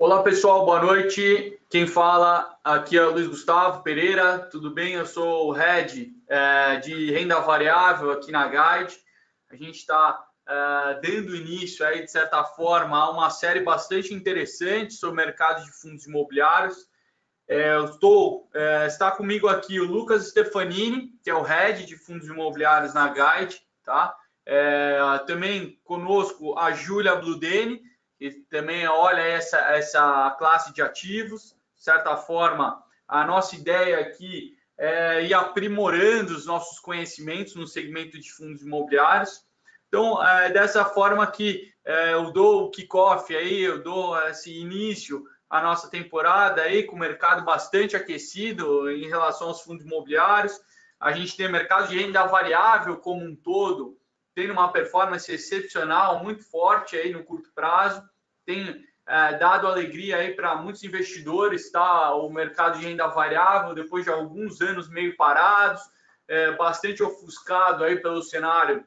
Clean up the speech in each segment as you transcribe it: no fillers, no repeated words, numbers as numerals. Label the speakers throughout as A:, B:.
A: Olá pessoal, boa noite. Quem fala aqui é o Luiz Gustavo Pereira, tudo bem? Eu sou o Head de renda variável aqui na Guide. A gente está dando início aí, de certa forma, a uma série bastante interessante sobre o mercado de fundos imobiliários. Está comigo aqui o Lucas Stefanini, que é o Head de fundos imobiliários na Guide, tá? Também conosco a Júlia Bludeni, que também olha essa classe de ativos. De certa forma, a nossa ideia aqui é ir aprimorando os nossos conhecimentos no segmento de fundos imobiliários. Então, dessa forma que eu dou o kickoff aí, eu dou esse início à nossa temporada aí com o mercado bastante aquecido em relação aos fundos imobiliários. A gente tem o mercado de renda variável como um todo, tendo uma performance excepcional, muito forte aí no curto prazo, tem dado alegria aí para muitos investidores, tá? O mercado de renda variável, depois de alguns anos meio parados, bastante ofuscado aí pelo cenário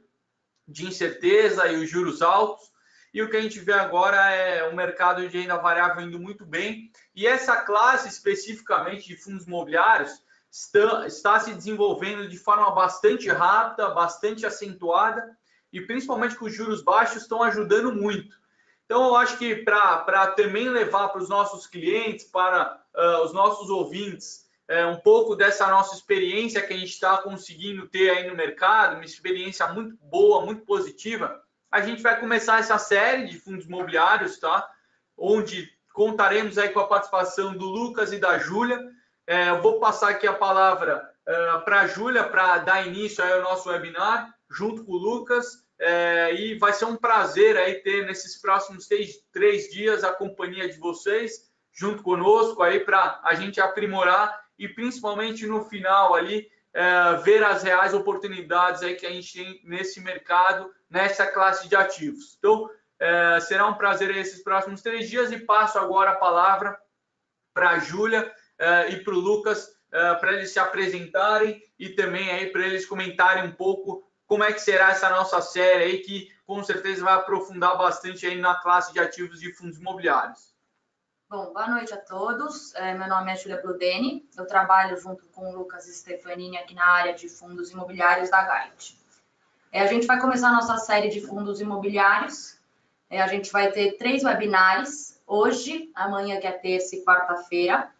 A: de incerteza e os juros altos. E o que a gente vê agora é o mercado de renda variável indo muito bem. E essa classe especificamente de fundos imobiliários está se desenvolvendo de forma bastante rápida, bastante acentuada, e principalmente que os juros baixos estão ajudando muito. Então, eu acho que para também levar para os nossos clientes, para os nossos ouvintes, um pouco dessa nossa experiência que a gente está conseguindo ter aí no mercado, uma experiência muito boa, muito positiva, a gente vai começar essa série de fundos imobiliários, tá? Onde contaremos aí com a participação do Lucas e da Júlia. Eu vou passar aqui a palavra para a Júlia para dar início aí ao nosso webinar, junto com o Lucas. E vai ser um prazer aí ter nesses próximos três dias a companhia de vocês junto conosco aí para a gente aprimorar e principalmente no final ali ver as reais oportunidades aí que a gente tem nesse mercado, nessa classe de ativos. Então, será um prazer esses próximos 3 dias e passo agora a palavra para a Júlia e para o Lucas para eles se apresentarem e também aí para eles comentarem um pouco como é que será essa nossa série aí, que com certeza vai aprofundar bastante aí na classe de ativos de fundos imobiliários.
B: Bom, boa noite a todos. Meu nome é Júlia Bludeni, eu trabalho junto com o Lucas Stefanini aqui na área de fundos imobiliários da Guide. A gente vai começar a nossa série de fundos imobiliários. A gente vai ter 3 webinars, hoje, amanhã, que é terça e quarta-feira.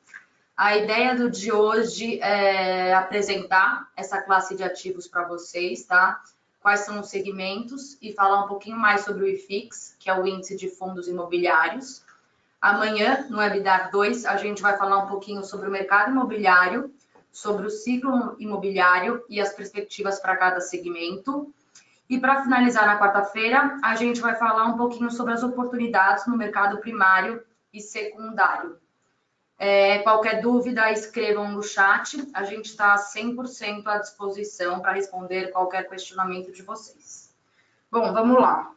B: A ideia do de hoje é apresentar essa classe de ativos para vocês, tá? Quais são os segmentos e falar um pouquinho mais sobre o IFIX, que é o índice de fundos imobiliários. Amanhã, no webinar 2, a gente vai falar um pouquinho sobre o mercado imobiliário, sobre o ciclo imobiliário e as perspectivas para cada segmento. E para finalizar na quarta-feira, a gente vai falar um pouquinho sobre as oportunidades no mercado primário e secundário. Qualquer dúvida, escrevam no chat. A gente está 100% à disposição para responder qualquer questionamento de vocês. Bom, vamos lá.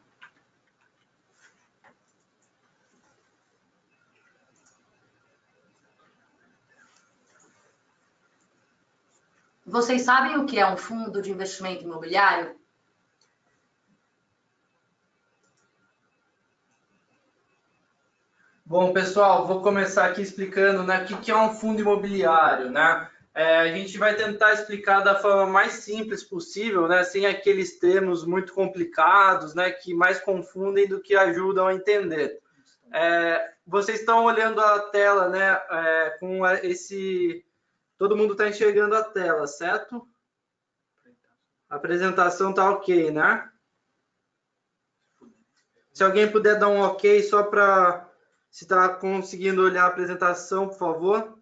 B: Vocês sabem o que é um fundo de investimento imobiliário?
C: Bom, pessoal, vou começar aqui explicando, né, o que é um fundo imobiliário, né? A gente vai tentar explicar da forma mais simples possível, né, sem aqueles termos muito complicados, né, que mais confundem do que ajudam a entender. Vocês estão olhando a tela, né, com esse... Todo mundo está enxergando a tela, certo? A apresentação está ok, né? Se alguém puder dar um ok só para... Se está conseguindo olhar a apresentação, por favor.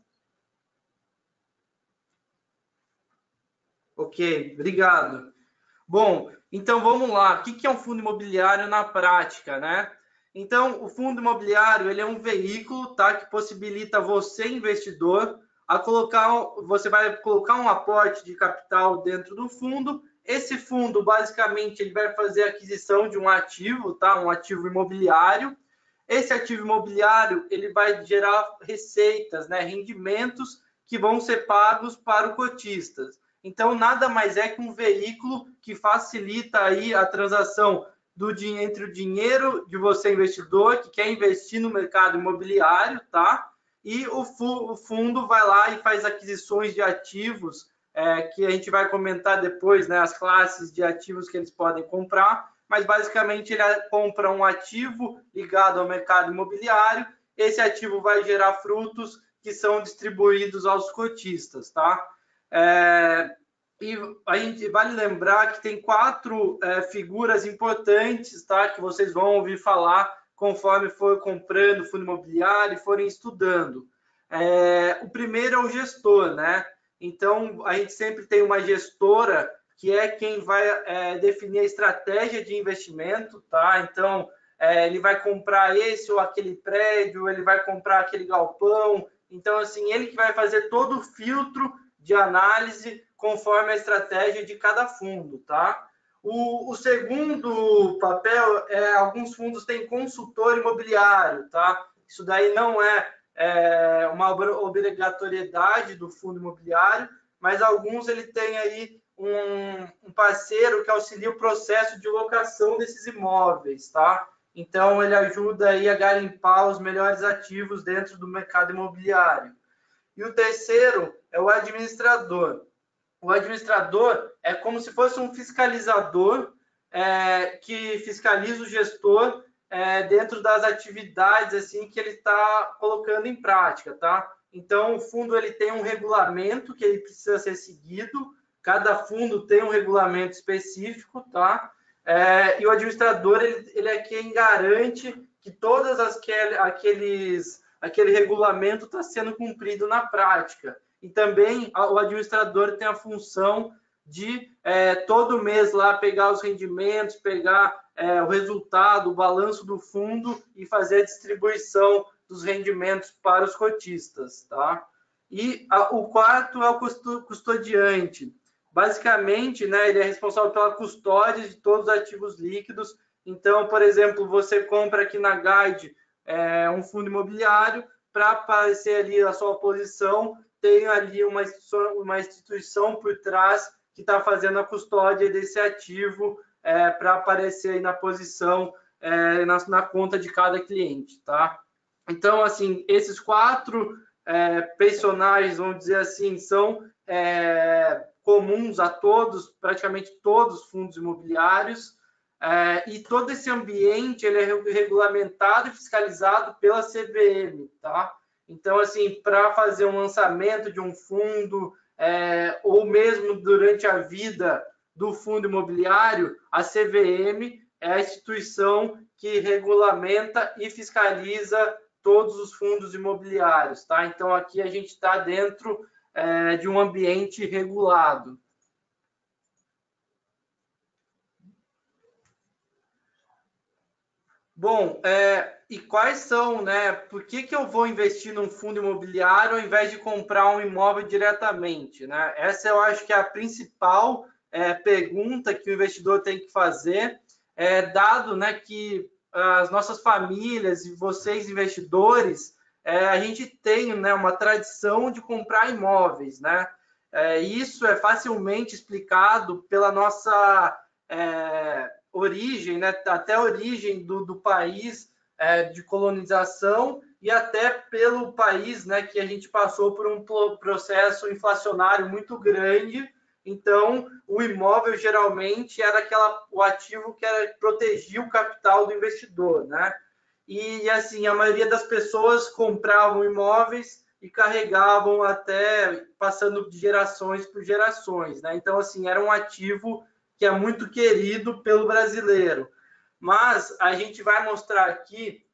C: Ok, obrigado. Bom, então vamos lá. O que é um fundo imobiliário na prática, né? Então, o fundo imobiliário ele é um veículo, tá, que possibilita você, investidor, você vai colocar um aporte de capital dentro do fundo. Esse fundo, basicamente, ele vai fazer a aquisição de um ativo, tá, um ativo imobiliário. Esse ativo imobiliário ele vai gerar receitas, né, rendimentos que vão ser pagos para os cotistas. Então, nada mais é que um veículo que facilita aí a transação entre o dinheiro de você, investidor, que quer investir no mercado imobiliário, tá? E o fundo vai lá e faz aquisições de ativos, que a gente vai comentar depois, né, as classes de ativos que eles podem comprar, mas basicamente ele compra um ativo ligado ao mercado imobiliário, esse ativo vai gerar frutos que são distribuídos aos cotistas, tá? E a gente vale lembrar que tem 4 figuras importantes, tá, que vocês vão ouvir falar conforme for comprando fundo imobiliário e forem estudando. O primeiro é o gestor, né? Então, a gente sempre tem uma gestora que é quem vai definir a estratégia de investimento, tá? Então, ele vai comprar esse ou aquele prédio, ele vai comprar aquele galpão. Então, assim, ele que vai fazer todo o filtro de análise conforme a estratégia de cada fundo, tá? O segundo papel alguns fundos têm consultor imobiliário, tá? Isso daí não é uma obrigatoriedade do fundo imobiliário, mas alguns ele tem aí um parceiro que auxilia o processo de locação desses imóveis, tá? Então ele ajuda aí a garimpar os melhores ativos dentro do mercado imobiliário. E o terceiro é o administrador. O administrador é como se fosse um fiscalizador que fiscaliza o gestor dentro das atividades assim que ele está colocando em prática, tá? Então, o fundo ele tem um regulamento que ele precisa ser seguido, cada fundo tem um regulamento específico, tá? E o administrador ele é quem garante que todas aquele regulamento está sendo cumprido na prática. E também o administrador tem a função de todo mês lá pegar os rendimentos, pegar o resultado, o balanço do fundo e fazer a distribuição dos rendimentos para os cotistas, tá? E o quarto é o custodiante. Basicamente, né, ele é responsável pela custódia de todos os ativos líquidos. Então, por exemplo, você compra aqui na Guide um fundo imobiliário, para aparecer ali a sua posição, tem ali uma instituição por trás que está fazendo a custódia desse ativo para aparecer aí na posição, na conta de cada cliente, tá? Então, assim, esses 4 personagens, vamos dizer assim, são comuns a todos, praticamente todos os fundos imobiliários, e todo esse ambiente ele é regulamentado e fiscalizado pela CVM, tá? Então, assim, para fazer um lançamento de um fundo, ou mesmo durante a vida do fundo imobiliário, a CVM é a instituição que regulamenta e fiscaliza todos os fundos imobiliários, tá? Então, aqui a gente está dentro de um ambiente regulado. Bom, e quais são, né? Por que eu vou investir num fundo imobiliário ao invés de comprar um imóvel diretamente, né? Essa eu acho que é a principal pergunta que o investidor tem que fazer, dado, né, que as nossas famílias e vocês investidores, a gente tem, né, uma tradição de comprar imóveis, né? Isso é facilmente explicado pela nossa origem, né, até a origem do país de colonização e até pelo país, né, que a gente passou por um processo inflacionário muito grande. Então, o imóvel geralmente era o ativo que protegia o capital do investidor, né? E assim, a maioria das pessoas compravam imóveis e carregavam até passando de gerações por gerações, né? Então, assim, era um ativo que é muito querido pelo brasileiro. Mas a gente vai mostrar aqui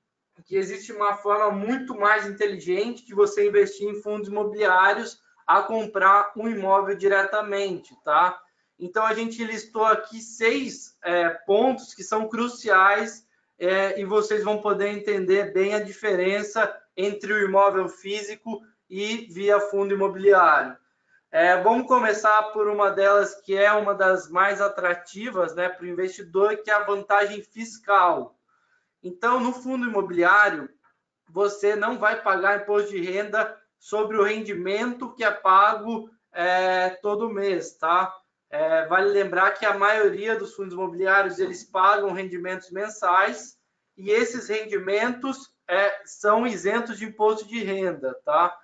C: que existe uma forma muito mais inteligente de você investir em fundos imobiliários a comprar um imóvel diretamente, tá? Então, a gente listou aqui 6 pontos que são cruciais e vocês vão poder entender bem a diferença entre o imóvel físico e via fundo imobiliário. Vamos começar por uma delas que é uma das mais atrativas, né, para o investidor, que é a vantagem fiscal. Então, no fundo imobiliário, você não vai pagar imposto de renda sobre o rendimento que é pago todo mês, tá? Vale lembrar que a maioria dos fundos imobiliários eles pagam rendimentos mensais e esses rendimentos são isentos de imposto de renda, tá?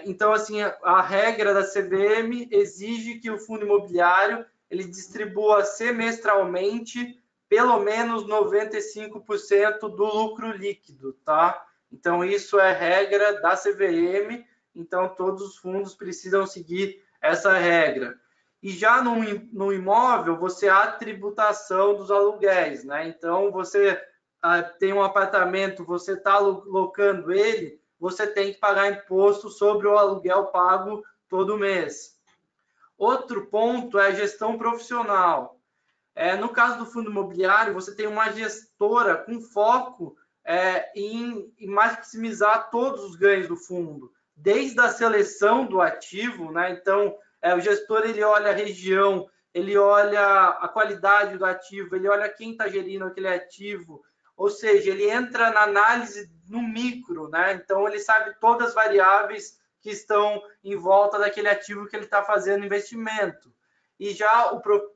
C: Então, assim, a regra da CVM exige que o fundo imobiliário ele distribua semestralmente pelo menos 95% do lucro líquido, tá? Então, isso é regra da CVM, então todos os fundos precisam seguir essa regra. E já no imóvel, você há tributação dos aluguéis, né? Então, você tem um apartamento, você está locando ele, você tem que pagar imposto sobre o aluguel pago todo mês. Outro ponto é a gestão profissional. No caso do fundo imobiliário, você tem uma gestora com foco em maximizar todos os ganhos do fundo, desde a seleção do ativo, né? Então, o gestor ele olha a região, ele olha a qualidade do ativo, ele olha quem está gerindo aquele ativo, ou seja, ele entra na análise no micro, né? Então, ele sabe todas as variáveis que estão em volta daquele ativo que ele está fazendo investimento. E já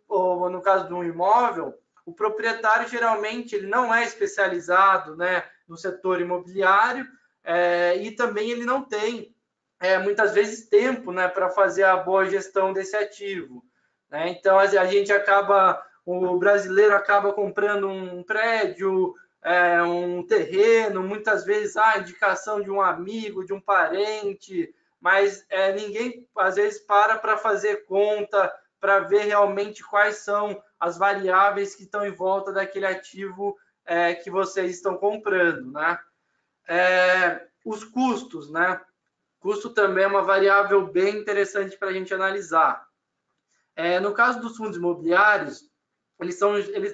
C: no caso de um imóvel, o proprietário geralmente ele não é especializado, né, no setor imobiliário e também ele não tem muitas vezes tempo, né, para fazer a boa gestão desse ativo, né? Então o brasileiro acaba comprando um prédio, um terreno, muitas vezes a indicação de um amigo, de um parente, mas ninguém às vezes para fazer conta, para ver realmente quais são as variáveis que estão em volta daquele ativo que vocês estão comprando, né? Os custos, né? Custo também é uma variável bem interessante para a gente analisar. No caso dos fundos imobiliários,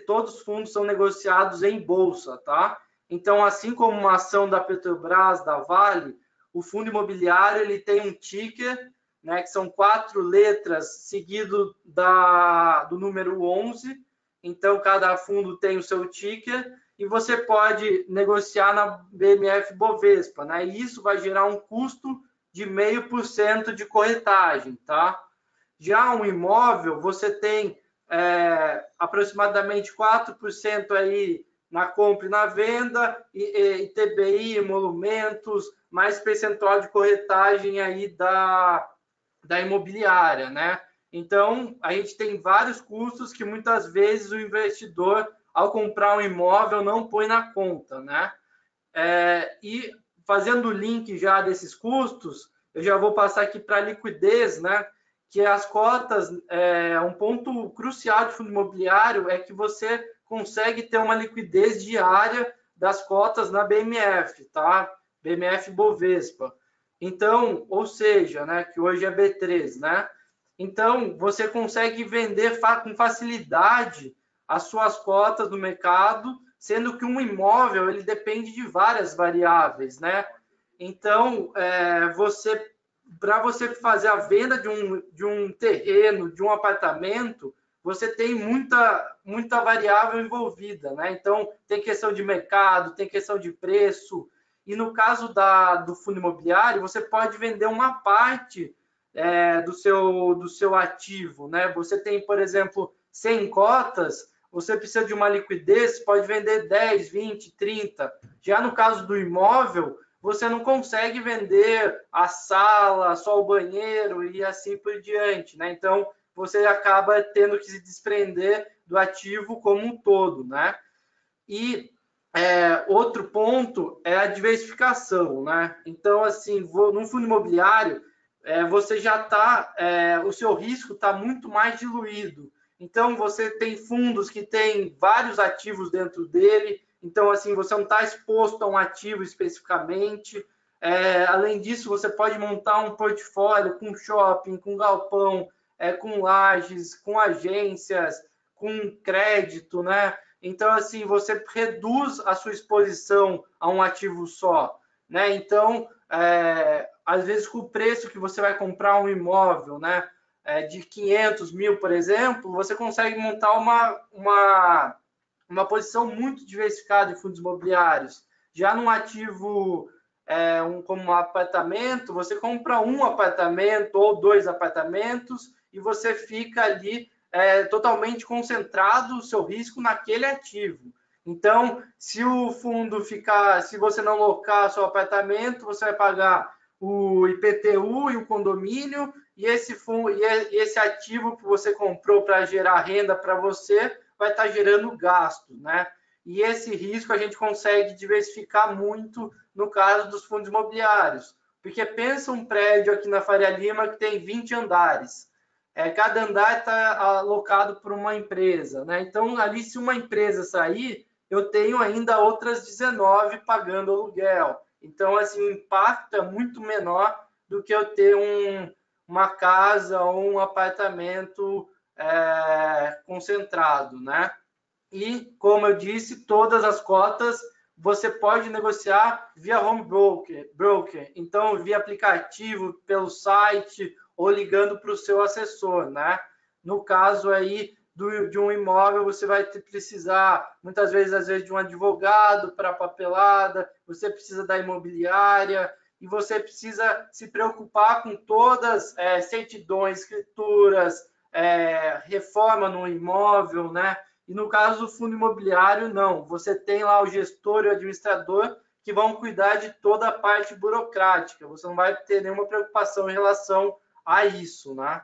C: todos os fundos são negociados em bolsa, tá? Então, assim como uma ação da Petrobras, da Vale, o fundo imobiliário ele tem um ticker, né, que são 4 letras seguido do número 11. Então, cada fundo tem o seu ticker e você pode negociar na BMF Bovespa, né? E isso vai gerar um custo de 0,5% de corretagem, tá? Já um imóvel, você tem aproximadamente 4% aí na compra e na venda, ITBI, emolumentos, mais percentual de corretagem aí da imobiliária, né? Então, a gente tem vários custos que muitas vezes o investidor, ao comprar um imóvel, não põe na conta, né? E fazendo o link já desses custos, eu já vou passar aqui para a liquidez, né? Que as cotas, um ponto crucial de fundo imobiliário é que você consegue ter uma liquidez diária das cotas na BMF, tá? BMF Bovespa. Então, ou seja, né, que hoje é B3, né? Então, você consegue vender com facilidade as suas cotas no mercado, sendo que um imóvel ele depende de várias variáveis, né? Então, para você fazer a venda de um terreno, de um apartamento, você tem muita variável envolvida, né? Então, tem questão de mercado, tem questão de preço. E no caso do fundo imobiliário, você pode vender uma parte do seu ativo, né? Você tem, por exemplo, 100 cotas, você precisa de uma liquidez, pode vender 10, 20, 30. Já no caso do imóvel, você não consegue vender a sala, só o banheiro e assim por diante, né? Então, você acaba tendo que se desprender do ativo como um todo, né? E outro ponto é a diversificação, né? Então, assim, no fundo imobiliário, você já está, o seu risco está muito mais diluído. Então, você tem fundos que têm vários ativos dentro dele. Então, assim, você não está exposto a um ativo especificamente. Além disso, você pode montar um portfólio com shopping, com galpão, com lajes, com agências, com crédito, né? Então, assim, você reduz a sua exposição a um ativo só, né? Então, às vezes, com o preço que você vai comprar um imóvel, né, de 500 mil, por exemplo, você consegue montar uma posição muito diversificada em fundos imobiliários. Já num ativo como um apartamento, você compra um apartamento ou 2 apartamentos e você fica ali totalmente concentrado o seu risco naquele ativo. Então, se o fundo ficar, se você não locar seu apartamento, você vai pagar o IPTU e o condomínio, e esse ativo que você comprou para gerar renda para você vai estar gerando gasto, né? E esse risco a gente consegue diversificar muito no caso dos fundos imobiliários. Porque pensa um prédio aqui na Faria Lima que tem 20 andares. Cada andar está alocado por uma empresa, né? Então, ali, se uma empresa sair, eu tenho ainda outras 19 pagando aluguel. Então, assim, o impacto é muito menor do que eu ter uma casa ou um apartamento concentrado, né? E, como eu disse, todas as cotas você pode negociar via home broker. Então, via aplicativo, pelo site ou ligando para o seu assessor, né? No caso aí de um imóvel, você vai precisar, muitas vezes, às vezes, de um advogado para papelada, você precisa da imobiliária e você precisa se preocupar com todas certidões, escrituras, reforma no imóvel, né? E no caso do fundo imobiliário, não. Você tem lá o gestor e o administrador que vão cuidar de toda a parte burocrática. Você não vai ter nenhuma preocupação em relação a isso, né?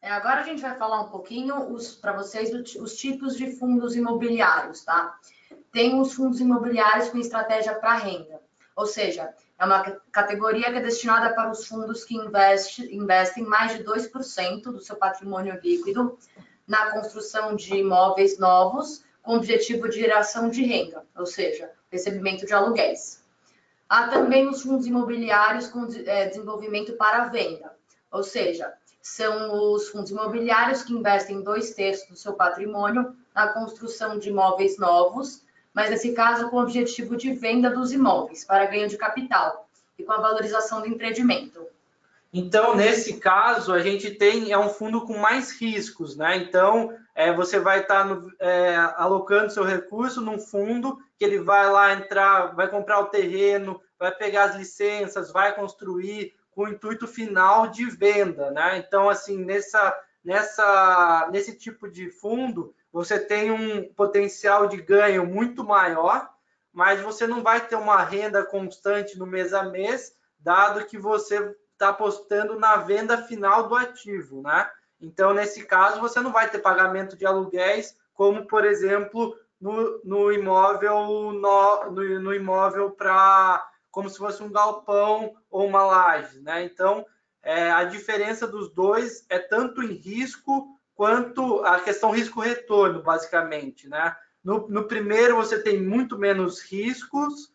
B: Agora a gente vai falar um pouquinho para vocês os tipos de fundos imobiliários, tá? Tem os fundos imobiliários com estratégia para renda, ou seja, é uma categoria que é destinada para os fundos que investem mais de 2% do seu patrimônio líquido na construção de imóveis novos com objetivo de geração de renda, ou seja, recebimento de aluguéis. Há também os fundos imobiliários com desenvolvimento para venda, ou seja, são os fundos imobiliários que investem 2/3 do seu patrimônio na construção de imóveis novos, mas nesse caso com o objetivo de venda dos imóveis para ganho de capital e com a valorização do empreendimento.
C: Então, nesse caso, a gente tem um fundo com mais riscos, né? Então, você vai estar alocando seu recurso num fundo que ele vai lá entrar, vai comprar o terreno, vai pegar as licenças, vai construir com o intuito final de venda, né? Então, assim, nesse tipo de fundo, você tem um potencial de ganho muito maior, mas você não vai ter uma renda constante no mês a mês, dado que você está apostando na venda final do ativo, né? Então, nesse caso, você não vai ter pagamento de aluguéis, como, por exemplo, no imóvel como se fosse um galpão ou uma laje, né? Então, a diferença dos dois é tanto em risco quanto a questão risco-retorno, basicamente, né? No primeiro, você tem muito menos riscos.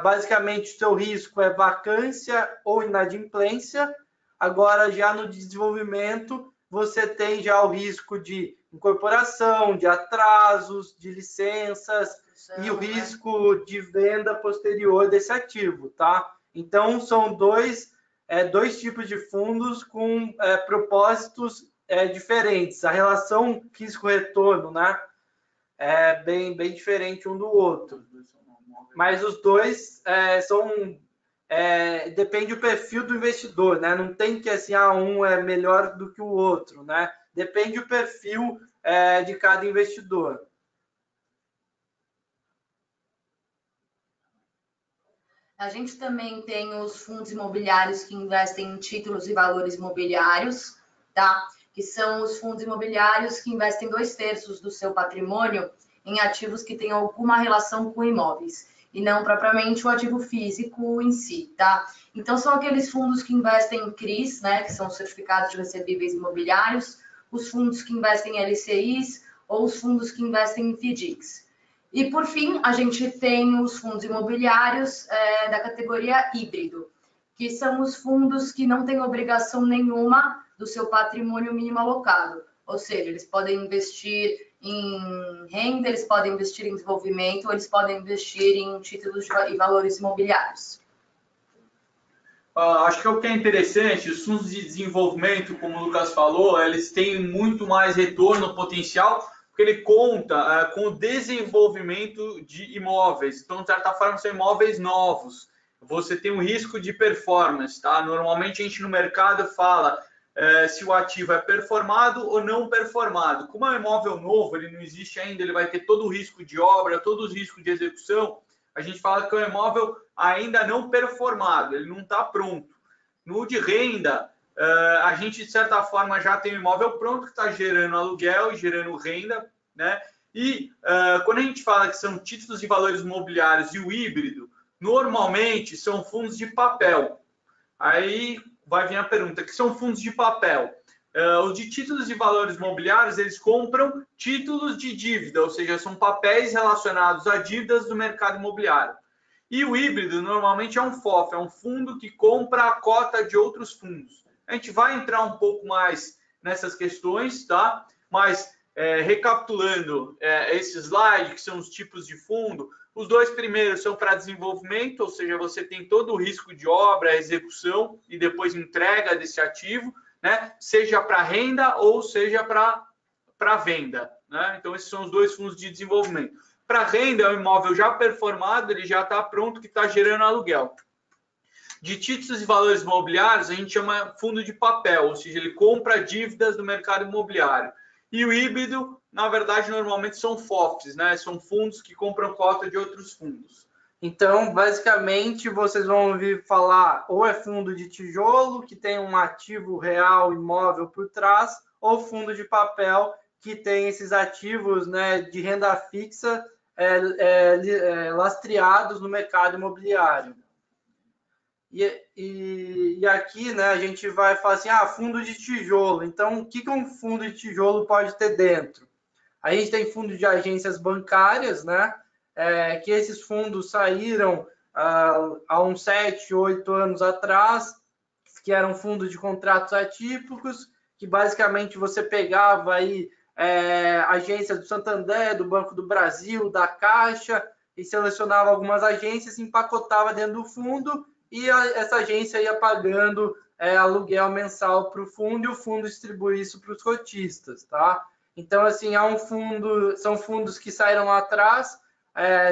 C: Basicamente, o seu risco é vacância ou inadimplência. Agora, já no desenvolvimento, você tem já o risco de incorporação, de atrasos, de licenças e o risco de venda posterior desse ativo, tá? Então, são dois tipos de fundos com propósitos diferentes. A relação risco-retorno, né, é bem diferente um do outro. Mas os dois depende do perfil do investidor, né? Não tem que assim, um é melhor do que o outro, né? Depende do perfil de cada investidor.
B: A gente também tem os fundos imobiliários que investem em títulos e valores imobiliários, tá? Que são os fundos imobiliários que investem 2/3 do seu patrimônio em ativos que têm alguma relação com imóveis, e não propriamente o ativo físico em si, tá? Então, são aqueles fundos que investem em CRIs, né, que são certificados de recebíveis imobiliários, os fundos que investem em LCIs ou os fundos que investem em FDICs. E, por fim, a gente tem os fundos imobiliários da categoria híbrido, que são os fundos que não têm obrigação nenhuma do seu patrimônio mínimo alocado. Ou seja, eles podem investir em renda, eles podem investir em desenvolvimento, ou eles podem investir em títulos e valores imobiliários.
A: Acho que o que é interessante, os fundos de desenvolvimento, como o Lucas falou, eles têm muito mais retorno potencial, porque ele conta com o desenvolvimento de imóveis. Então, de certa forma, são imóveis novos. você tem um risco de performance, tá? Normalmente a gente no mercado fala se o ativo é performado ou não performado. Como é um imóvel novo, ele não existe ainda, ele vai ter todo o risco de obra, todos os riscos de execução. A gente fala que é um imóvel ainda não performado, ele não está pronto. No de renda, a gente, de certa forma, já tem um imóvel pronto que está gerando aluguel e gerando renda, né? E quando a gente fala que são títulos de valores imobiliários e o híbrido, normalmente são fundos de papel. Aí vai vir a pergunta, que são fundos de papel? Os de títulos de valores imobiliários, eles compram títulos de dívida, ou seja, são papéis relacionados a dívidas do mercado imobiliário. E o híbrido, normalmente, é um FOF, é um fundo que compra a cota de outros fundos. A gente vai entrar um pouco mais nessas questões, tá? Mas, recapitulando esse slide, que são os tipos de fundo, os dois primeiros são para desenvolvimento, ou seja, você tem todo o risco de obra, execução e depois entrega desse ativo, né? Seja para renda ou seja para venda, né? Então, esses são os dois fundos de desenvolvimento. Para renda, é um imóvel já performado, ele já está pronto, que está gerando aluguel. De títulos e valores imobiliários, a gente chama fundo de papel, ou seja, ele compra dívidas do mercado imobiliário. E o híbrido, na verdade, normalmente são FOFs, né? São fundos que compram cota de outros fundos.
C: Então, basicamente, vocês vão ouvir falar ou é fundo de tijolo, que tem um ativo real imóvel por trás, ou fundo de papel, que tem esses ativos, né, de renda fixa lastreados no mercado imobiliário. E aqui, né, a gente vai falar assim, fundo de tijolo. Então, o que um fundo de tijolo pode ter dentro? A gente tem fundo de agências bancárias, né, que esses fundos saíram há uns 7, 8 anos atrás, que eram fundos de contratos atípicos, que basicamente você pegava aí agências do Santander, do Banco do Brasil, da Caixa, e selecionava algumas agências, empacotava dentro do fundo, e essa agência ia pagando aluguel mensal para o fundo, e o fundo distribui isso para os cotistas, tá? Então, assim, são fundos que saíram lá atrás,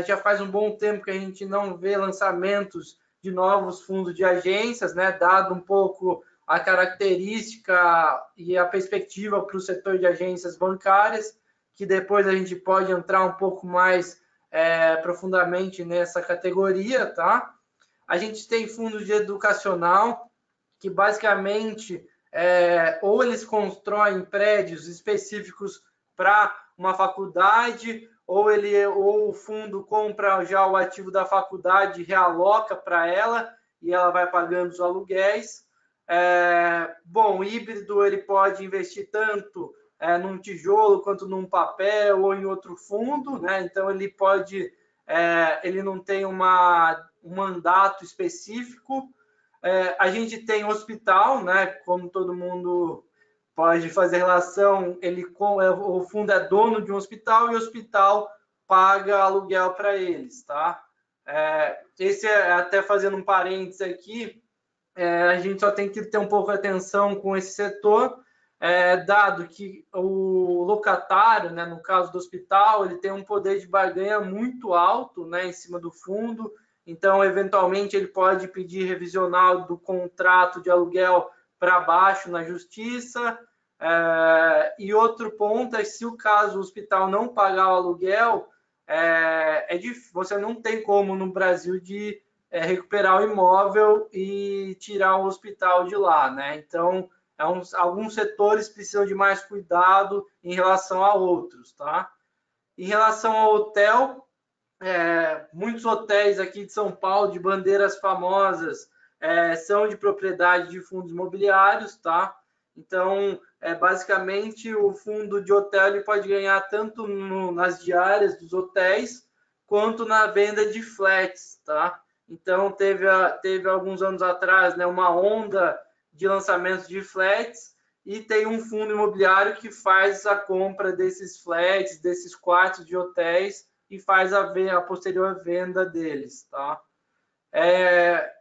C: já faz um bom tempo que a gente não vê lançamentos de novos fundos de agências, né? Dado um pouco a característica e a perspectiva para o setor de agências bancárias, que depois a gente pode entrar um pouco mais profundamente nessa categoria, tá? A gente tem fundos de educacional, que basicamente ou eles constroem prédios específicos para uma faculdade, ou o fundo compra já o ativo da faculdade e realoca para ela, e ela vai pagando os aluguéis. Bom, o híbrido ele pode investir tanto num tijolo quanto num papel ou em outro fundo, né? Então ele pode, ele não tem um mandato específico. A gente tem hospital, né? Como todo mundo pode fazer relação, o fundo é dono de um hospital e o hospital paga aluguel para eles, tá? Esse até fazendo um parênteses aqui, a gente só tem que ter um pouco de atenção com esse setor, dado que o locatário, né, no caso do hospital, ele tem um poder de barganha muito alto, né, em cima do fundo. Então, eventualmente, ele pode pedir revisional do contrato de aluguel para baixo na justiça. E outro ponto é se o caso o hospital não pagar o aluguel, você não tem como no Brasil de recuperar o imóvel e tirar o hospital de lá, né? Então, alguns setores precisam de mais cuidado em relação a outros, tá? Em relação ao hotel, muitos hotéis aqui de São Paulo, de bandeiras famosas, são de propriedade de fundos imobiliários, tá? Então, basicamente, o fundo de hotel ele pode ganhar tanto nas diárias dos hotéis, quanto na venda de flats, tá? Então, teve alguns anos atrás, né, uma onda de lançamentos de flats, e tem um fundo imobiliário que faz a compra desses flats, desses quartos de hotéis, e faz a posterior venda deles, tá?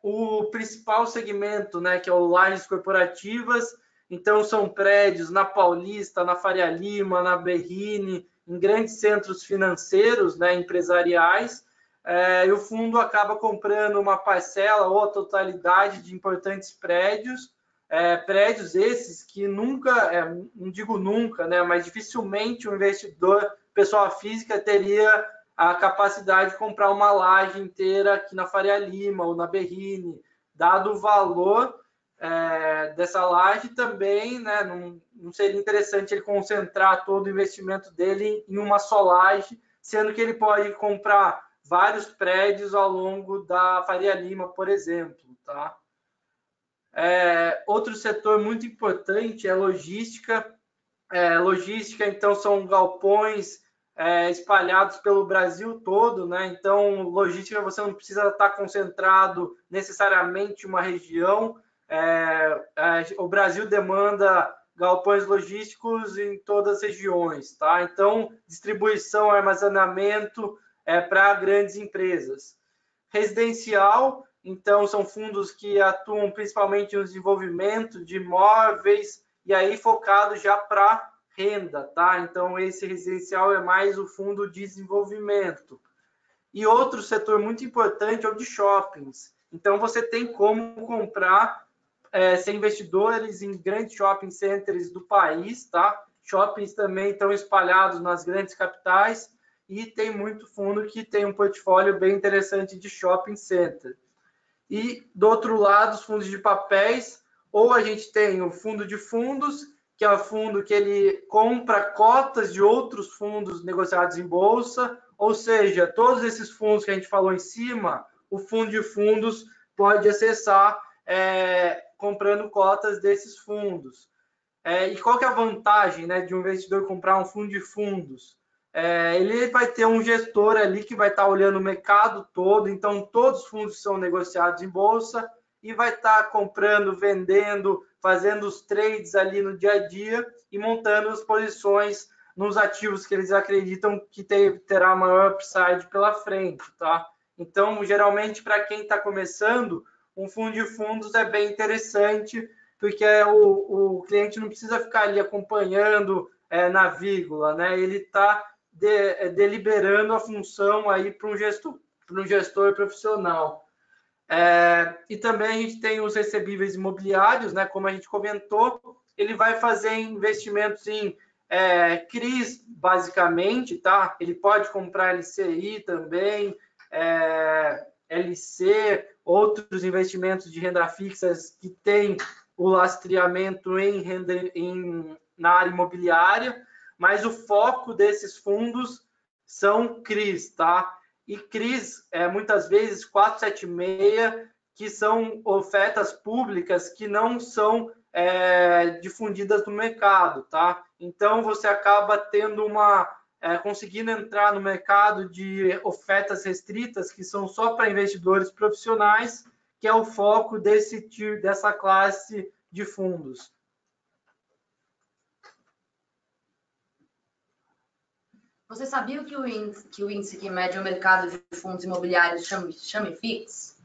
C: O principal segmento, né, que é o lajes corporativas, então são prédios na Paulista, na Faria Lima, na Berrini, em grandes centros financeiros, né, empresariais, e o fundo acaba comprando uma parcela ou a totalidade de importantes prédios, prédios esses que nunca, não digo nunca, né, mas dificilmente o investidor, pessoa física, teria a capacidade de comprar uma laje inteira aqui na Faria Lima ou na Berrini, dado o valor dessa laje também, né, não seria interessante ele concentrar todo o investimento dele em uma só laje, sendo que ele pode comprar vários prédios ao longo da Faria Lima, por exemplo, tá? Outro setor muito importante é logística. Logística, então, são galpões espalhados pelo Brasil todo, né? Então, logística, você não precisa estar concentrado necessariamente em uma região. O Brasil demanda galpões logísticos em todas as regiões, tá? Então, distribuição, armazenamento para grandes empresas. Residencial, então, são fundos que atuam principalmente no desenvolvimento de imóveis e aí focado já para renda, tá? Então, esse residencial é mais o fundo de desenvolvimento. E outro setor muito importante é o de shoppings. Então, você tem como comprar, ser investidores em grandes shopping centers do país, tá? Shoppings também estão espalhados nas grandes capitais e tem muito fundo que tem um portfólio bem interessante de shopping center. E, do outro lado, os fundos de papéis, ou a gente tem o fundo de fundos, que é o fundo que ele compra cotas de outros fundos negociados em bolsa, ou seja, todos esses fundos que a gente falou em cima, o fundo de fundos pode acessar comprando cotas desses fundos. E qual que é a vantagem, né, de um investidor comprar um fundo de fundos? Ele vai ter um gestor ali que vai estar olhando o mercado todo, então todos os fundos são negociados em bolsa e vai estar comprando, vendendo, fazendo os trades ali no dia a dia e montando as posições nos ativos que eles acreditam que terá maior upside pela frente, tá? Então, geralmente, para quem está começando, um fundo de fundos é bem interessante, porque o cliente não precisa ficar ali acompanhando na vírgula, né? Ele está deliberando a função aí para um gestor profissional. E também a gente tem os recebíveis imobiliários, né? Como a gente comentou, ele vai fazer investimentos em CRIs, basicamente, tá? Ele pode comprar LCI também, LC, outros investimentos de renda fixas que tem o lastreamento na área imobiliária, mas o foco desses fundos são CRIs, tá? E CRIs, muitas vezes, 476, que são ofertas públicas que não são difundidas no mercado, tá? Então, você acaba tendo conseguindo entrar no mercado de ofertas restritas, que são só para investidores profissionais, que é o foco dessa classe de fundos.
B: Você sabia que o índice que mede o mercado de fundos imobiliários chama IFIX?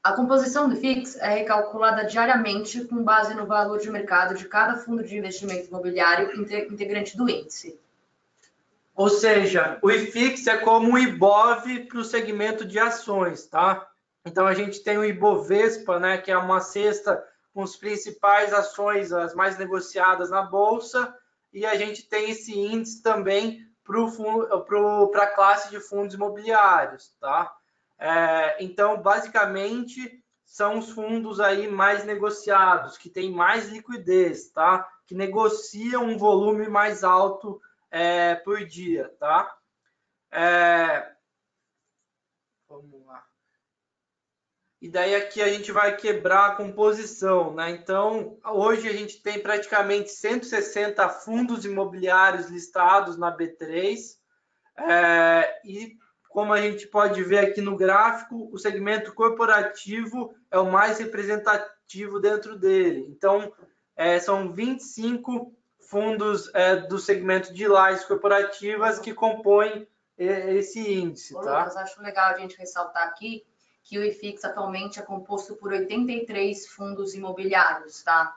B: A composição do IFIX é recalculada diariamente com base no valor de mercado de cada fundo de investimento imobiliário integrante do índice.
C: Ou seja, o IFIX é como o IBOV para o segmento de ações, tá? Então, a gente tem o Ibovespa, né, que é uma cesta com as principais ações, as mais negociadas na Bolsa, e a gente tem esse índice também para a classe de fundos imobiliários, tá? Então, basicamente, são os fundos aí mais negociados, que têm mais liquidez, tá? Que negociam um volume mais alto por dia, tá? Vamos lá. E daí aqui a gente vai quebrar a composição, né? Então, hoje a gente tem praticamente 160 fundos imobiliários listados na B3, e como a gente pode ver aqui no gráfico, o segmento corporativo é o mais representativo dentro dele. Então, são 25 fundos do segmento de lajes corporativas que compõem esse índice, tá?
B: Lucas, acho legal a gente ressaltar aqui que o IFIX atualmente é composto por 83 fundos imobiliários, tá?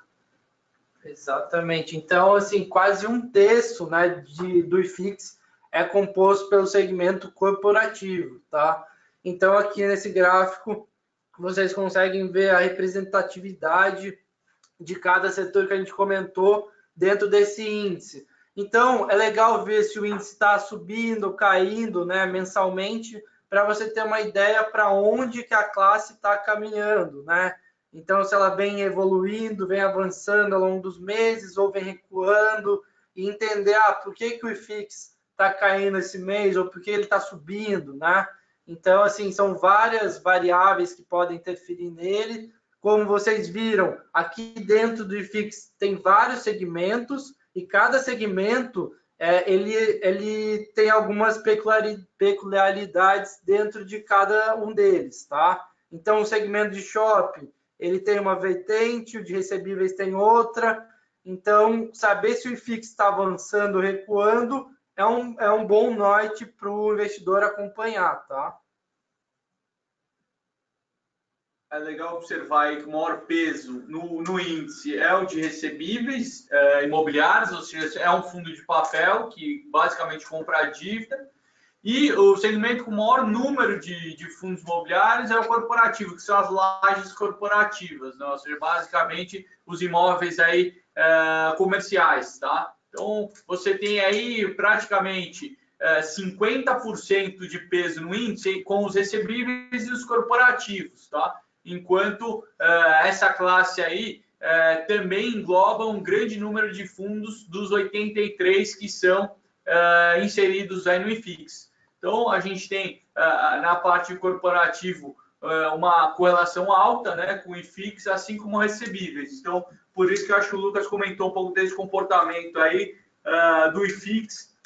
C: Exatamente. Então, assim, quase um terço, né, do IFIX é composto pelo segmento corporativo, tá? Então, aqui nesse gráfico, vocês conseguem ver a representatividade de cada setor que a gente comentou dentro desse índice. Então, é legal ver se o índice está subindo, caindo, né, mensalmente, para você ter uma ideia para onde que a classe está caminhando, né? Então, se ela vem evoluindo, vem avançando ao longo dos meses ou vem recuando, e entender por que o IFIX está caindo esse mês ou por que ele está subindo, né? Então, assim, são várias variáveis que podem interferir nele. Como vocês viram, aqui dentro do IFIX tem vários segmentos e cada segmento ele tem algumas peculiaridades dentro de cada um deles, tá? Então, o segmento de shopping, ele tem uma vertente, o de recebíveis tem outra. Então, saber se o IFIX está avançando ou recuando é um bom norte para o investidor acompanhar, tá?
A: É legal observar aí que o maior peso no índice é o de recebíveis imobiliários, ou seja, é um fundo de papel que basicamente compra a dívida. E o segmento com o maior número de fundos imobiliários é o corporativo, que são as lajes corporativas, né? Ou seja, basicamente os imóveis aí, comerciais, tá? Então, você tem aí praticamente 50% de peso no índice com os recebíveis e os corporativos, tá? Enquanto essa classe aí também engloba um grande número de fundos dos 83 que são inseridos aí no IFIX. Então, a gente tem na parte corporativo uma correlação alta, né, com o IFIX, assim como recebíveis. Então, por isso que eu acho que o Lucas comentou um pouco desse comportamento aí do IFIX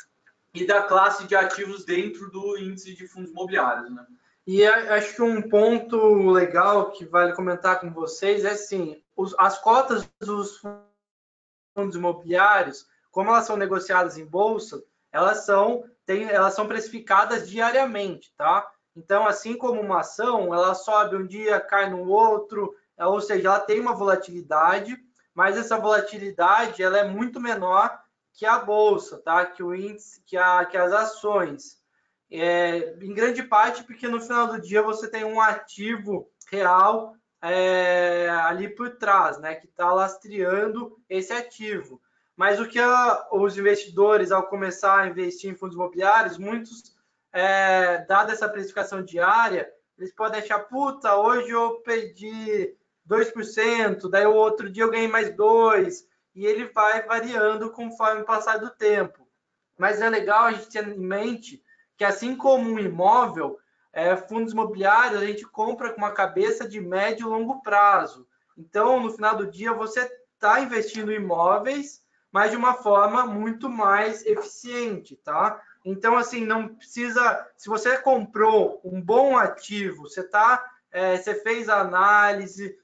A: e da classe de ativos dentro do índice de fundos imobiliários, né?
C: E acho que um ponto legal que vale comentar com vocês é assim, as cotas dos fundos imobiliários, como elas são negociadas em bolsa, elas são precificadas diariamente, tá? Então, assim como uma ação, ela sobe um dia, cai no outro, ou seja, ela tem uma volatilidade, mas essa volatilidade ela é muito menor que a bolsa, tá? Que o índice, que as ações. Em grande parte porque no final do dia você tem um ativo real ali por trás, né, que está lastreando esse ativo. Mas o que os investidores, ao começar a investir em fundos imobiliários, muitos, dada essa precificação diária, eles podem achar, puta, hoje eu perdi 2%, daí o outro dia eu ganhei mais 2%, e ele vai variando conforme o passar do tempo. Mas é legal a gente ter em mente que, assim como um imóvel, fundos imobiliários a gente compra com uma cabeça de médio e longo prazo. Então, no final do dia, você está investindo em imóveis, mas de uma forma muito mais eficiente, tá? Então, assim, não precisa... Se você comprou um bom ativo, você fez a análise,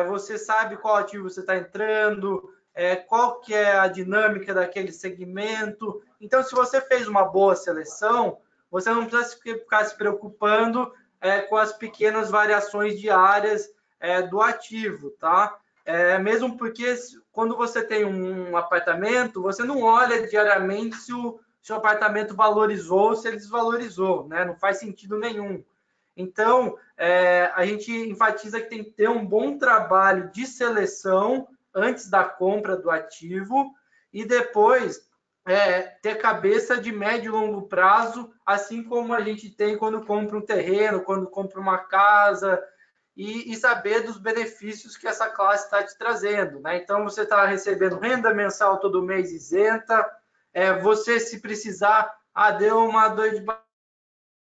C: você sabe qual ativo você está entrando, qual que é a dinâmica daquele segmento. Então, se você fez uma boa seleção, você não precisa ficar se preocupando com as pequenas variações diárias do ativo, tá? Mesmo porque quando você tem um apartamento, você não olha diariamente se o apartamento valorizou ou se ele desvalorizou, né? Não faz sentido nenhum. Então, a gente enfatiza que tem que ter um bom trabalho de seleção antes da compra do ativo e depois ter cabeça de médio e longo prazo, assim como a gente tem quando compra um terreno, quando compra uma casa, e saber dos benefícios que essa classe está te trazendo, né? Então, você está recebendo renda mensal todo mês isenta, você, se precisar, deu uma dor de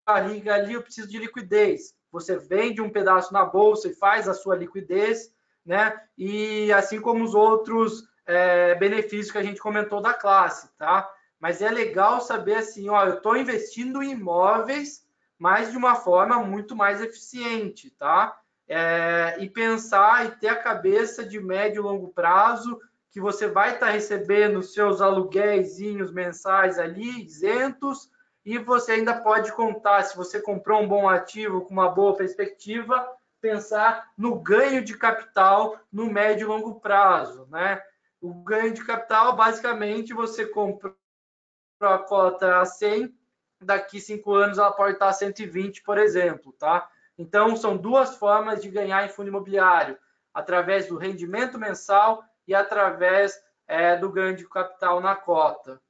C: barriga ali, eu preciso de liquidez. Você vende um pedaço na bolsa e faz a sua liquidez, né? E assim como os outros benefícios que a gente comentou da classe, tá? Mas é legal saber assim, ó, eu estou investindo em imóveis, mas de uma forma muito mais eficiente, tá? E pensar e ter a cabeça de médio e longo prazo, que você vai estar recebendo seus aluguéisinhos mensais ali, isentos, e você ainda pode contar, se você comprou um bom ativo com uma boa perspectiva, pensar no ganho de capital no médio e longo prazo, né? O ganho de capital, basicamente, você comprou a cota a 100, daqui 5 anos ela pode estar 120, por exemplo, tá? Então, são duas formas de ganhar em fundo imobiliário, através do rendimento mensal e através do ganho de capital na cota.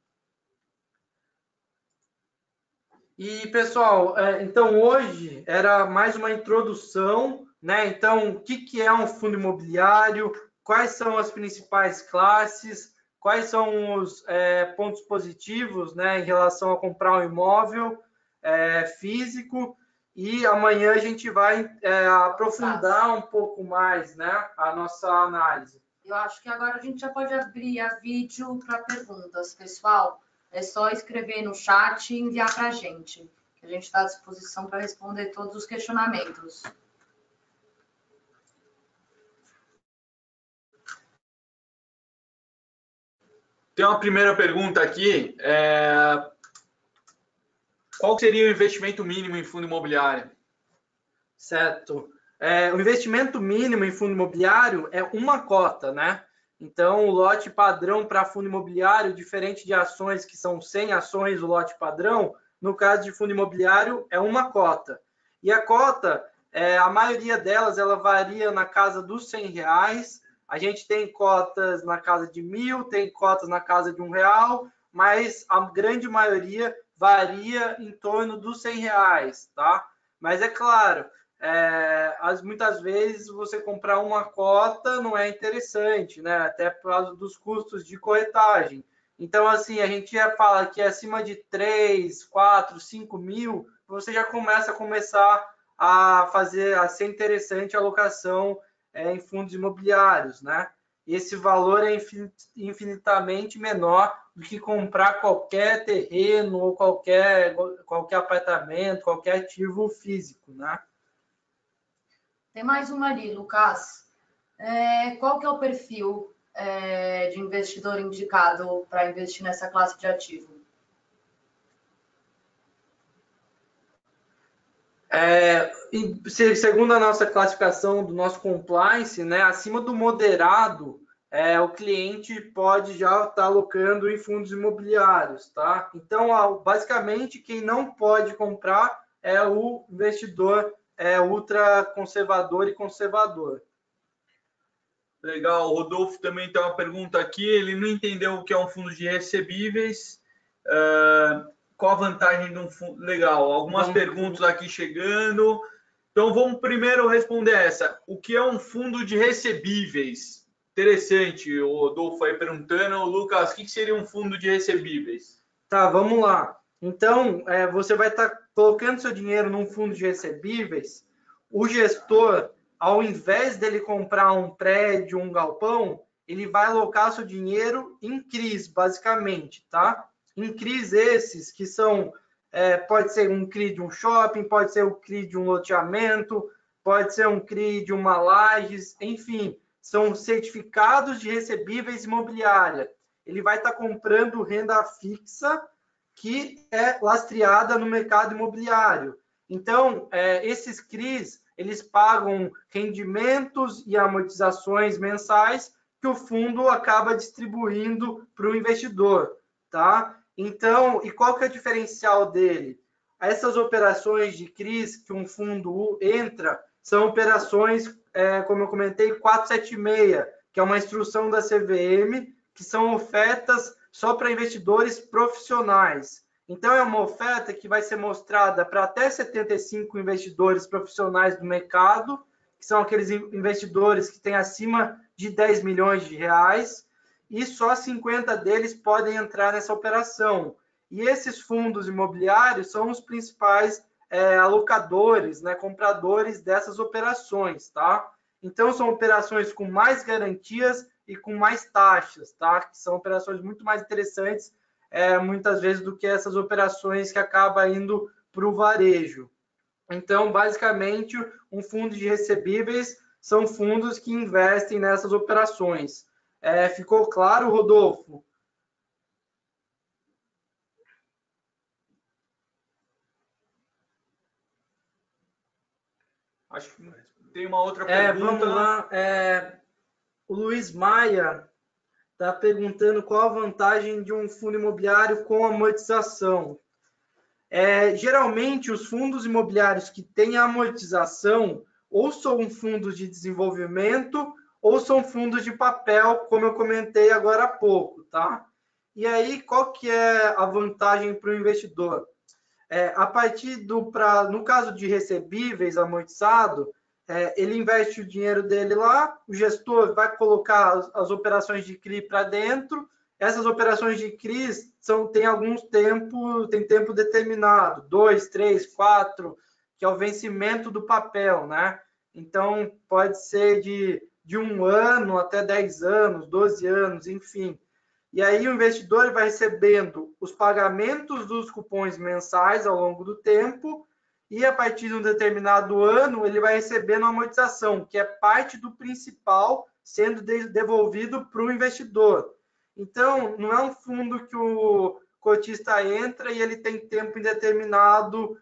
C: E, pessoal, então hoje era mais uma introdução, né? Então, o que é um fundo imobiliário, quais são as principais classes, quais são os pontos positivos, né, em relação a comprar um imóvel físico, e amanhã a gente vai aprofundar um pouco mais, né, a nossa análise.
B: Eu acho que agora a gente já pode abrir a vídeo para perguntas, pessoal. É só escrever no chat e enviar para a gente. A gente está à disposição para responder todos os questionamentos.
A: Tem uma primeira pergunta aqui. Qual seria o investimento mínimo em fundo imobiliário?
C: Certo. O investimento mínimo em fundo imobiliário é uma cota, né? Então, o lote padrão para fundo imobiliário, diferente de ações que são 100 ações, o lote padrão, no caso de fundo imobiliário, é uma cota. E a cota, a maioria delas, ela varia na casa dos R$100. A gente tem cotas na casa de 1.000, tem cotas na casa de R$1, mas a grande maioria varia em torno dos R$100, tá? Mas é claro, muitas vezes você comprar uma cota não é interessante, né? Até por causa dos custos de corretagem. Então, assim, a gente já fala que acima de 3, 4, 5 mil, você já começar a ser interessante a alocação em fundos imobiliários, né? Esse valor é infinitamente menor do que comprar qualquer terreno ou qualquer apartamento, qualquer ativo físico, né?
B: Tem mais uma ali, Lucas. Qual que é o perfil de investidor indicado para investir nessa classe de ativo?
C: Segundo a nossa classificação do nosso compliance, né, acima do moderado, o cliente pode já estar alocando em fundos imobiliários, tá? Então, basicamente, quem não pode comprar é o investidor ultra conservador e conservador.
A: Legal, o Rodolfo também tem uma pergunta aqui, ele não entendeu o que é um fundo de recebíveis. Qual a vantagem de um fundo? Legal, algumas perguntas aqui chegando. Então, vamos primeiro responder essa. O que é um fundo de recebíveis? Interessante, o Rodolfo aí perguntando. Lucas, o que seria um fundo de recebíveis?
C: Tá, vamos lá. Então, você vai estar colocando seu dinheiro num fundo de recebíveis. O gestor, ao invés dele comprar um prédio, um galpão, ele vai alocar seu dinheiro em CRIs, basicamente, tá? Em CRIs esses que são, pode ser um CRI de um shopping, pode ser um CRI de um loteamento, pode ser um CRI de uma lajes, enfim, são certificados de recebíveis imobiliária. Ele vai estar comprando renda fixa que é lastreada no mercado imobiliário. Então, esses CRIs, eles pagam rendimentos e amortizações mensais que o fundo acaba distribuindo para o investidor, tá? Então, e qual que é o diferencial dele? Essas operações de CRIs que um fundo entra são operações, como eu comentei, 476, que é uma instrução da CVM, que são ofertas só para investidores profissionais. Então, é uma oferta que vai ser mostrada para até 75 investidores profissionais do mercado, que são aqueles investidores que têm acima de 10 milhões de reais, e só 50 deles podem entrar nessa operação. E esses fundos imobiliários são os principais alocadores, né, compradores dessas operações, tá? Então, são operações com mais garantias e com mais taxas, tá? Que são operações muito mais interessantes, muitas vezes, do que essas operações que acabam indo para o varejo. Então, basicamente, um fundo de recebíveis são fundos que investem nessas operações. Ficou claro, Rodolfo?
A: Acho que tem uma outra pergunta.
C: Vamos lá. O Luiz Maia está perguntando qual a vantagem de um fundo imobiliário com amortização. Geralmente, os fundos imobiliários que têm amortização ou são fundos de desenvolvimento ou são fundos de papel, como eu comentei agora há pouco, tá? E aí, qual que é a vantagem para o investidor? No caso de recebíveis amortizado, ele investe o dinheiro dele lá, o gestor vai colocar as operações de CRI para dentro. Essas operações de CRI tem tempo determinado, 2, 3, 4, que é o vencimento do papel, né? Então, pode ser de 1 ano até 10 anos, 12 anos, enfim. E aí o investidor vai recebendo os pagamentos dos cupons mensais ao longo do tempo e a partir de um determinado ano ele vai recebendo a amortização, que é parte do principal sendo devolvido para o investidor. Então, não é um fundo que o cotista entra e ele tem tempo indeterminado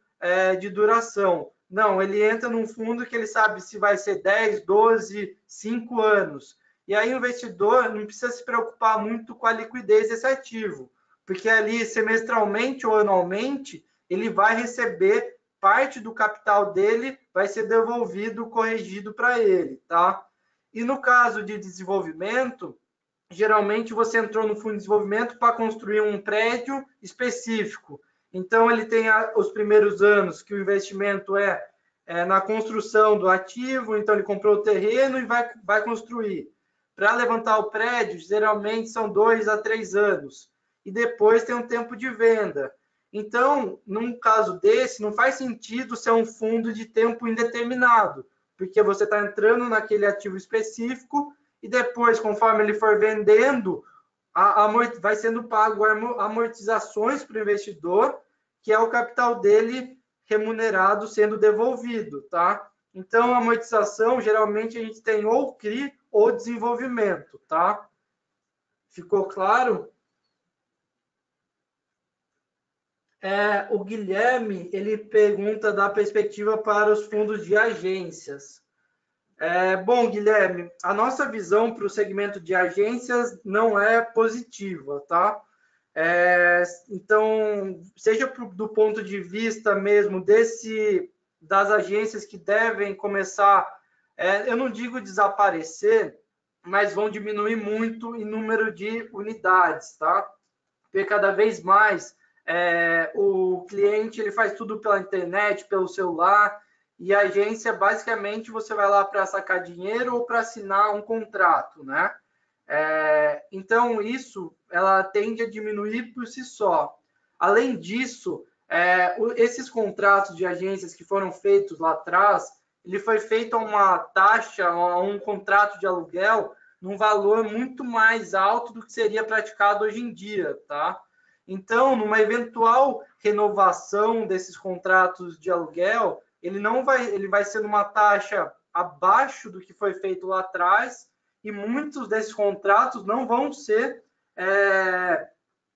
C: de duração. Não, ele entra num fundo que ele sabe se vai ser 10, 12, 5 anos. E aí o investidor não precisa se preocupar muito com a liquidez desse ativo, porque ali semestralmente ou anualmente ele vai receber parte do capital dele, vai ser devolvido, corrigido para ele, tá? E no caso de desenvolvimento, geralmente você entrou no fundo de desenvolvimento para construir um prédio específico. Então ele tem os primeiros anos que o investimento é na construção do ativo, então ele comprou o terreno e vai construir. Para levantar o prédio, geralmente são 2 a 3 anos. E depois tem um tempo de venda. Então, num caso desse, não faz sentido ser um fundo de tempo indeterminado, porque você está entrando naquele ativo específico e depois, conforme ele for vendendo, vai sendo pago amortizações para o investidor, que é o capital dele remunerado sendo devolvido, tá? Então, a amortização, geralmente, a gente tem ou CRI ou desenvolvimento, tá? Ficou claro? O Guilherme, ele pergunta da perspectiva para os fundos de agências. Bom, Guilherme, a nossa visão para o segmento de agências não é positiva, tá? Então, seja do ponto de vista mesmo das agências que devem começar, eu não digo desaparecer, mas vão diminuir muito em número de unidades, tá? Porque cada vez mais o cliente ele faz tudo pela internet, pelo celular, e a agência, basicamente, você vai lá para sacar dinheiro ou para assinar um contrato, né? Então, isso ela tende a diminuir por si só. Além disso, esses contratos de agências que foram feitos lá atrás, ele foi feito a uma taxa, a um contrato de aluguel, num valor muito mais alto do que seria praticado hoje em dia, tá? Então, numa eventual renovação desses contratos de aluguel, ele vai ser numa taxa abaixo do que foi feito lá atrás, e muitos desses contratos não vão ser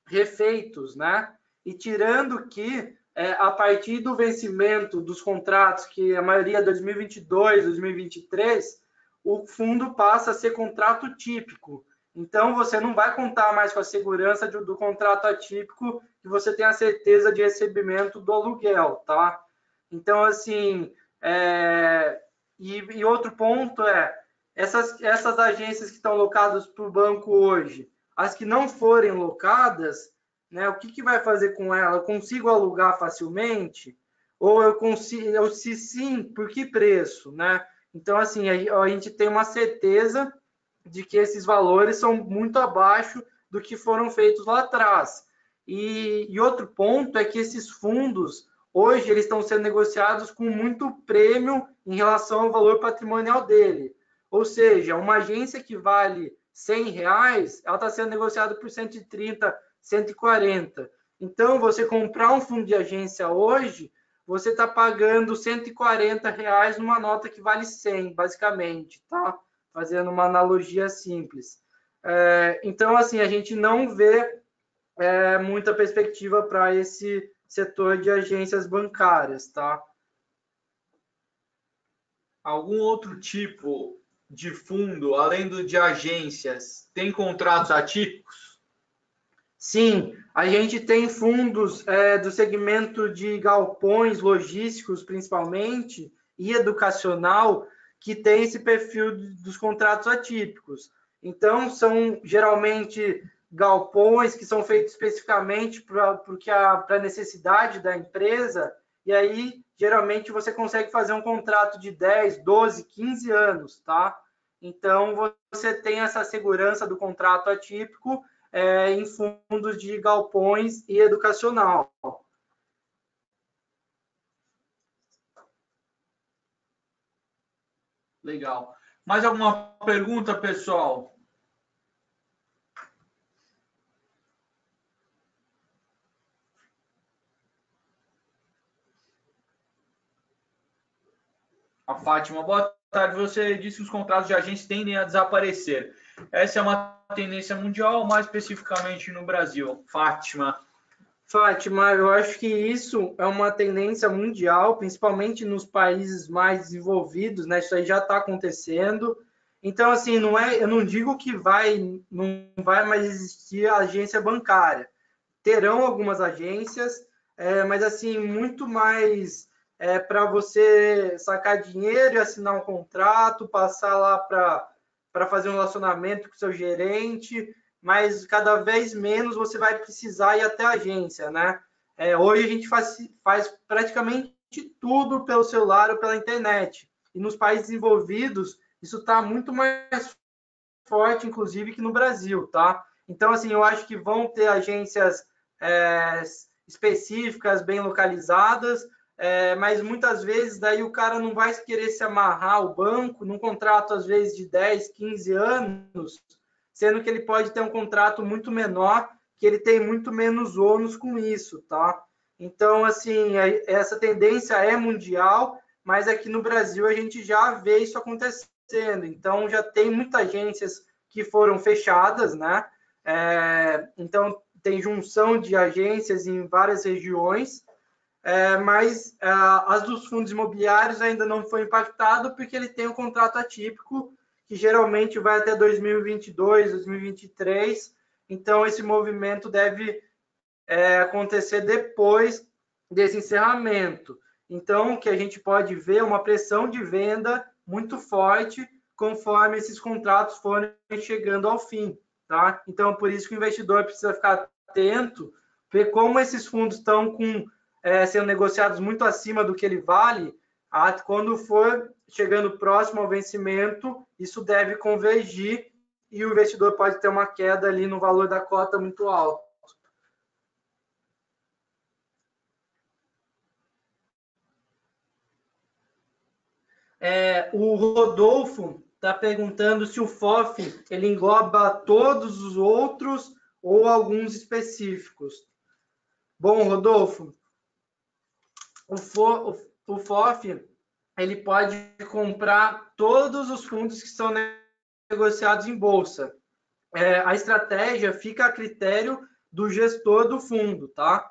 C: refeitos, né? E tirando que a partir do vencimento dos contratos, que a maioria é 2022, 2023, o fundo passa a ser contrato típico. Então, você não vai contar mais com a segurança do contrato atípico, que você tem a certeza de recebimento do aluguel, tá? Então, assim, e outro ponto essas agências que estão locadas para o banco hoje, as que não forem locadas, né, o que vai fazer com ela? Eu consigo alugar facilmente? Ou eu consigo, se sim, por que preço, né? Então, assim, a gente tem uma certeza de que esses valores são muito abaixo do que foram feitos lá atrás. E outro ponto é que esses fundos, hoje, eles estão sendo negociados com muito prêmio em relação ao valor patrimonial dele. Ou seja, uma agência que vale R$100, ela está sendo negociada por 130, 140. Então, você comprar um fundo de agência hoje, você está pagando R$140 numa nota que vale 100, basicamente, tá? Fazendo uma analogia simples. Então, assim, a gente não vê muita perspectiva para esse setor de agências bancárias, tá?
A: Algum outro tipo de fundo, além do de agências, tem contratos atípicos?
C: Sim, a gente tem fundos do segmento de galpões logísticos, principalmente, e educacional, que tem esse perfil dos contratos atípicos. Então, são geralmente galpões que são feitos especificamente para a necessidade da empresa, e aí, geralmente, você consegue fazer um contrato de 10, 12, 15 anos, tá? Então, você tem essa segurança do contrato atípico em fundos de galpões e educacional.
A: Legal. Mais alguma pergunta, pessoal? A Fátima, boa tarde. Você disse que os contratos de agência tendem a desaparecer. Essa é uma tendência mundial, mais especificamente no Brasil. Fátima.
C: Fátima, eu acho que isso é uma tendência mundial, principalmente nos países mais desenvolvidos, né? Isso aí já está acontecendo. Então, assim, eu não digo que não vai mais existir a agência bancária. Terão algumas agências, mas assim, muito mais para você sacar dinheiro e assinar um contrato, passar lá para fazer um relacionamento com o seu gerente, mas cada vez menos você vai precisar ir até a agência, né? Hoje a gente faz praticamente tudo pelo celular ou pela internet. E nos países desenvolvidos, isso está muito mais forte, inclusive, que no Brasil, tá? Então, assim, eu acho que vão ter agências específicas, bem localizadas, mas muitas vezes daí o cara não vai querer se amarrar ao banco num contrato, às vezes, de 10, 15 anos, sendo que ele pode ter um contrato muito menor, que ele tem muito menos ônus com isso, tá? Então, assim, essa tendência é mundial, mas aqui no Brasil a gente já vê isso acontecendo. Então, já tem muitas agências que foram fechadas, né? Então, tem junção de agências em várias regiões, mas as dos fundos imobiliários ainda não foi impactado porque ele tem um contrato atípico que geralmente vai até 2022, 2023. Então, esse movimento deve acontecer depois desse encerramento. Então, o que a gente pode ver é uma pressão de venda muito forte conforme esses contratos forem chegando ao fim, tá? Então, por isso que o investidor precisa ficar atento, ver como esses fundos estão sendo negociados muito acima do que ele vale. Quando for chegando próximo ao vencimento, isso deve convergir e o investidor pode ter uma queda ali no valor da cota muito alto. O Rodolfo está perguntando se o FOF ele engloba todos os outros ou alguns específicos. Bom, Rodolfo, o FOF ele pode comprar todos os fundos que são negociados em bolsa. A estratégia fica a critério do gestor do fundo, tá?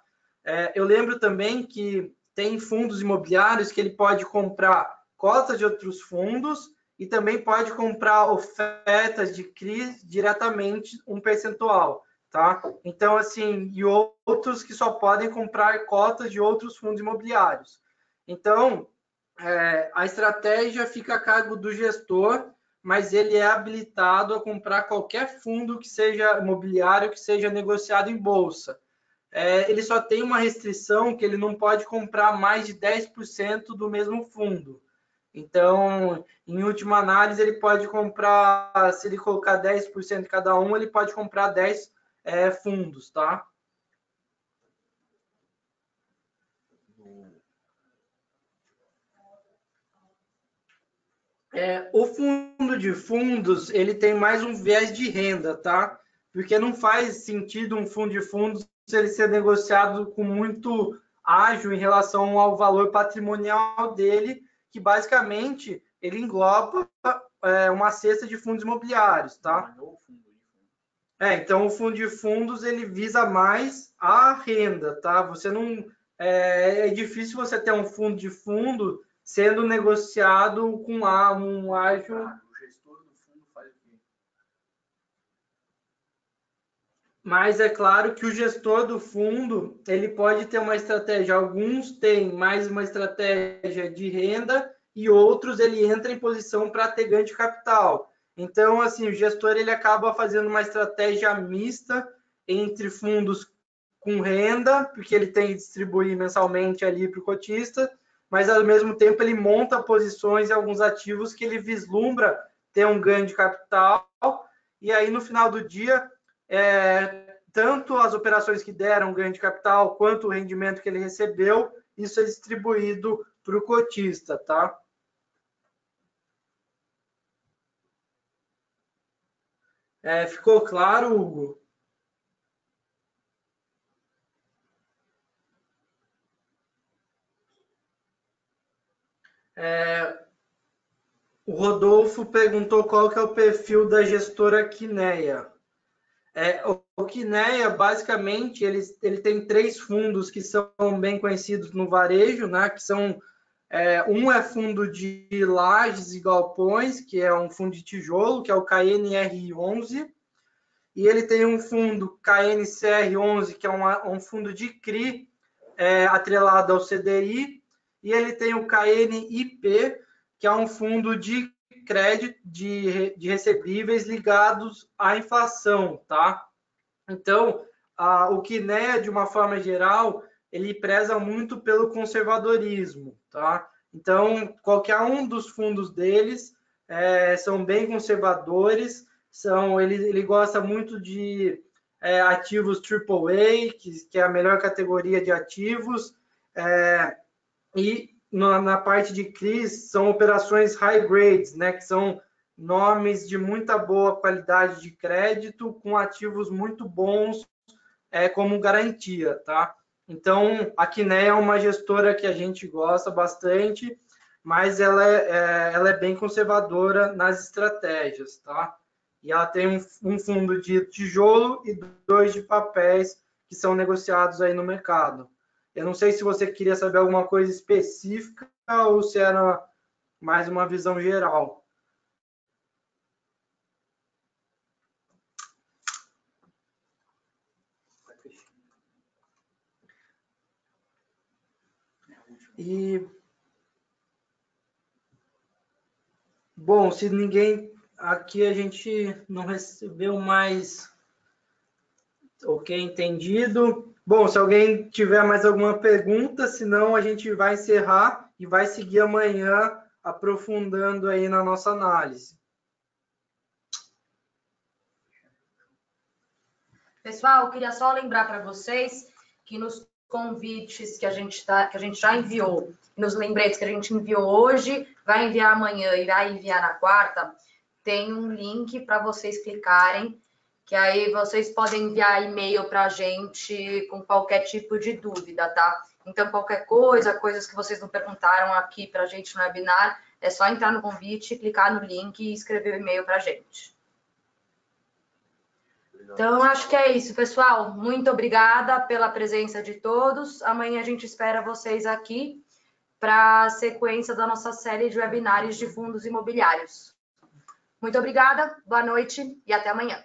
C: Eu lembro também que tem fundos imobiliários que ele pode comprar cotas de outros fundos e também pode comprar ofertas de CRIs diretamente um percentual, tá? Então, assim, e outros que só podem comprar cotas de outros fundos imobiliários. Então, a estratégia fica a cargo do gestor, mas ele é habilitado a comprar qualquer fundo que seja imobiliário, que seja negociado em bolsa. Ele só tem uma restrição que ele não pode comprar mais de 10% do mesmo fundo. Então, em última análise, ele pode comprar, se ele colocar 10% de cada um, ele pode comprar 10 fundos, tá? O fundo de fundos, ele tem mais um viés de renda, tá? Porque não faz sentido um fundo de fundos ele ser negociado com muito ágil em relação ao valor patrimonial dele, que basicamente ele engloba uma cesta de fundos imobiliários, tá? Então o fundo de fundos ele visa mais a renda, tá? Você não é difícil você ter um fundo de fundo sendo negociado com um ágio.
A: O gestor do fundo faz o quê?
C: Mas é claro que o gestor do fundo, ele pode ter uma estratégia, alguns têm mais uma estratégia de renda e outros ele entra em posição para ter ganho de capital. Então, assim, o gestor ele acaba fazendo uma estratégia mista entre fundos com renda, porque ele tem que distribuir mensalmente ali para o cotista, mas ao mesmo tempo ele monta posições em alguns ativos que ele vislumbra ter um ganho de capital, e aí no final do dia, tanto as operações que deram ganho de capital, quanto o rendimento que ele recebeu, isso é distribuído para o cotista, tá? Ficou claro, Hugo? O Rodolfo perguntou qual que é o perfil da gestora Quineia. O Quineia, basicamente, ele tem 3 fundos que são bem conhecidos no varejo, né? Que são, um é fundo de lajes e galpões, que é um fundo de tijolo, que é o KNR11, e ele tem um fundo KNCR11, que é um fundo de CRI, atrelado ao CDI, e ele tem o KNIP, que é um fundo de crédito de recebíveis ligados à inflação, tá? Então, o Quineia, de uma forma geral, ele preza muito pelo conservadorismo, tá? Então, qualquer um dos fundos deles são bem conservadores, ele gosta muito de ativos AAA, que é a melhor categoria de ativos, e na parte de CRI são operações high grades, né, que são nomes de muita boa qualidade de crédito com ativos muito bons como garantia, tá? Então, a Quineia é uma gestora que a gente gosta bastante, mas ela é bem conservadora nas estratégias, tá? E ela tem um fundo de tijolo e 2 de papéis que são negociados aí no mercado. Eu não sei se você queria saber alguma coisa específica ou se era mais uma visão geral. E, bom, se ninguém aqui, a gente não recebeu mais. Ok, entendido. Bom, se alguém tiver mais alguma pergunta, senão a gente vai encerrar e vai seguir amanhã aprofundando aí na nossa análise.
B: Pessoal, eu queria só lembrar para vocês que nos convites que a gente já enviou, nos lembretes que a gente enviou hoje, vai enviar amanhã e vai enviar na quarta, tem um link para vocês clicarem, que aí vocês podem enviar e-mail para a gente com qualquer tipo de dúvida, tá? Então, qualquer coisas que vocês não perguntaram aqui para a gente no webinar, é só entrar no convite, clicar no link e escrever o e-mail para a gente. Então, acho que é isso, pessoal. Muito obrigada pela presença de todos. Amanhã a gente espera vocês aqui para a sequência da nossa série de webinários de fundos imobiliários. Muito obrigada, boa noite e até amanhã.